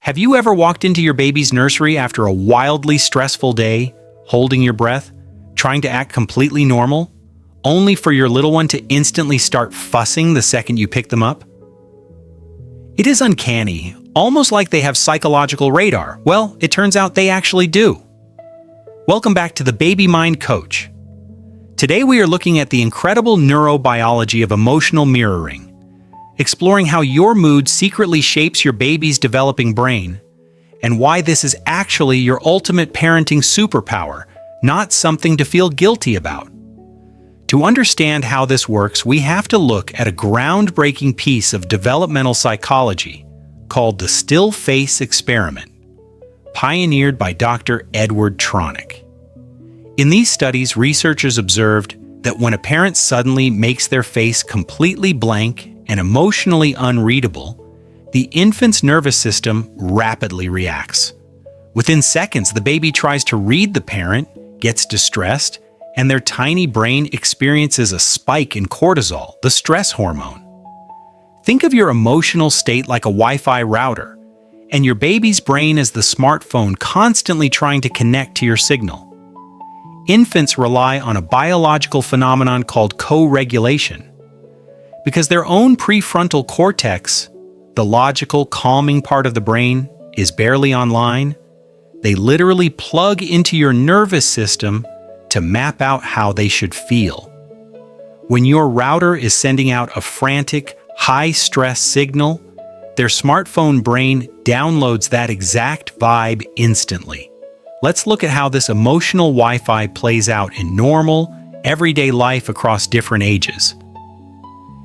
Have you ever walked into your baby's nursery after a wildly stressful day, holding your breath, trying to act completely normal, only for your little one to instantly start fussing the second you pick them up? It is uncanny, almost like they have psychological radar. Well, it turns out they actually do. Welcome back to the Baby Mind Coach. Today we are looking at the incredible neurobiology of emotional mirroring, exploring how your mood secretly shapes your baby's developing brain, and why this is actually your ultimate parenting superpower, not something to feel guilty about. To understand how this works, we have to look at a groundbreaking piece of developmental psychology called the still face experiment, pioneered by Dr. Edward Tronick. In these studies, researchers observed that when a parent suddenly makes their face completely blank and emotionally unreadable, the infant's nervous system rapidly reacts. Within seconds, the baby tries to read the parent, gets distressed, and their tiny brain experiences a spike in cortisol, the stress hormone. Think of your emotional state like a Wi-Fi router, and your baby's brain is the smartphone constantly trying to connect to your signal. Infants rely on a biological phenomenon called co-regulation. Because their own prefrontal cortex, the logical, calming part of the brain, is barely online, they literally plug into your nervous system to map out how they should feel. When your router is sending out a frantic, high-stress signal, their smartphone brain downloads that exact vibe instantly. Let's look at how this emotional Wi-Fi plays out in normal, everyday life across different ages.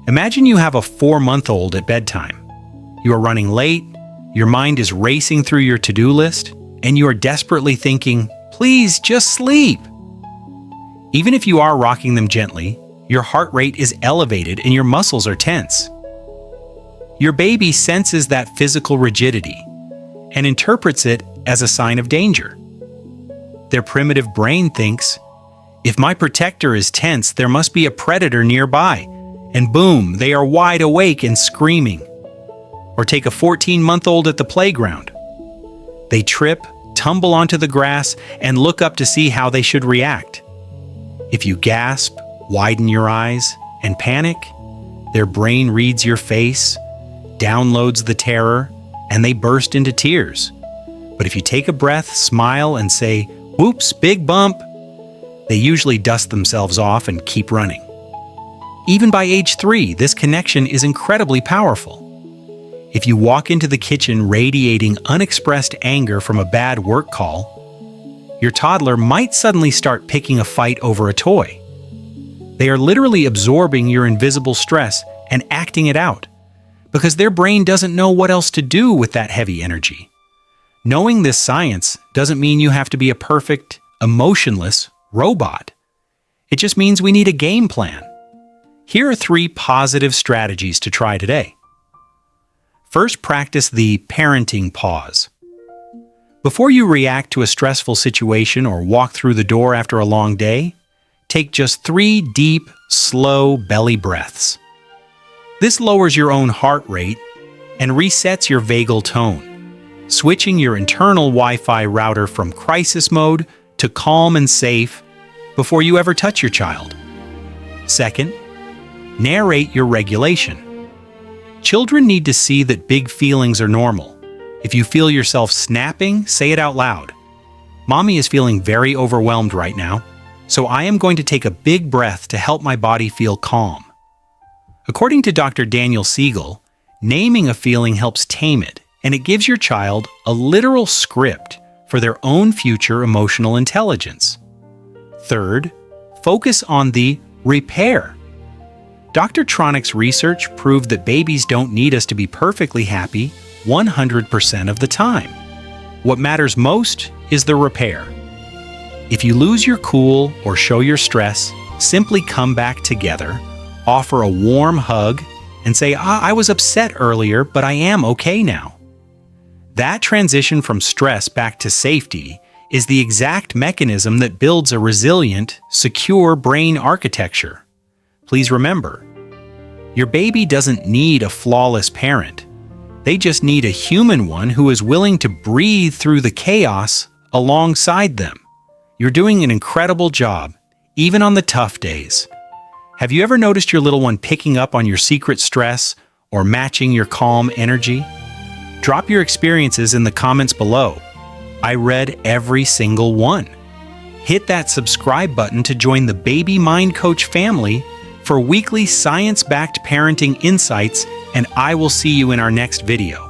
Imagine you have a 4-month-old at bedtime. You are running late, your mind is racing through your to-do list, and you are desperately thinking, "Please, just sleep." Even if you are rocking them gently, your heart rate is elevated and your muscles are tense. Your baby senses that physical rigidity and interprets it as a sign of danger. Their primitive brain thinks, "If my protector is tense, there must be a predator nearby." And boom, they are wide awake and screaming. Or take a 14-month-old at the playground. They trip, tumble onto the grass, and look up to see how they should react. If you gasp, widen your eyes, and panic, their brain reads your face, downloads the terror, and they burst into tears. But if you take a breath, smile, and say, "Whoops, big bump," they usually dust themselves off and keep running. Even by age 3, this connection is incredibly powerful. If you walk into the kitchen radiating unexpressed anger from a bad work call, your toddler might suddenly start picking a fight over a toy. They are literally absorbing your invisible stress and acting it out, because their brain doesn't know what else to do with that heavy energy. Knowing this science doesn't mean you have to be a perfect, emotionless robot. It just means we need a game plan. Here are 3 positive strategies to try today. First, practice the parenting pause. Before you react to a stressful situation or walk through the door after a long day, take just 3 deep, slow belly breaths. This lowers your own heart rate and resets your vagal tone, switching your internal Wi-Fi router from crisis mode to calm and safe before you ever touch your child. Second, narrate your regulation. Children need to see that big feelings are normal. If you feel yourself snapping, say it out loud. "Mommy is feeling very overwhelmed right now, so I am going to take a big breath to help my body feel calm." According to Dr. Daniel Siegel, naming a feeling helps tame it, and it gives your child a literal script for their own future emotional intelligence. Third, focus on the repair. Dr. Tronick's research proved that babies don't need us to be perfectly happy 100% of the time. What matters most is the repair. If you lose your cool or show your stress, simply come back together, offer a warm hug, and say, "I was upset earlier, but I am okay now." That transition from stress back to safety is the exact mechanism that builds a resilient, secure brain architecture. Please remember, your baby doesn't need a flawless parent. They just need a human one who is willing to breathe through the chaos alongside them. You're doing an incredible job, even on the tough days. Have you ever noticed your little one picking up on your secret stress or matching your calm energy? Drop your experiences in the comments below. I read every single one. Hit that subscribe button to join the Baby Mind Coach family for weekly science-backed parenting insights, and I will see you in our next video.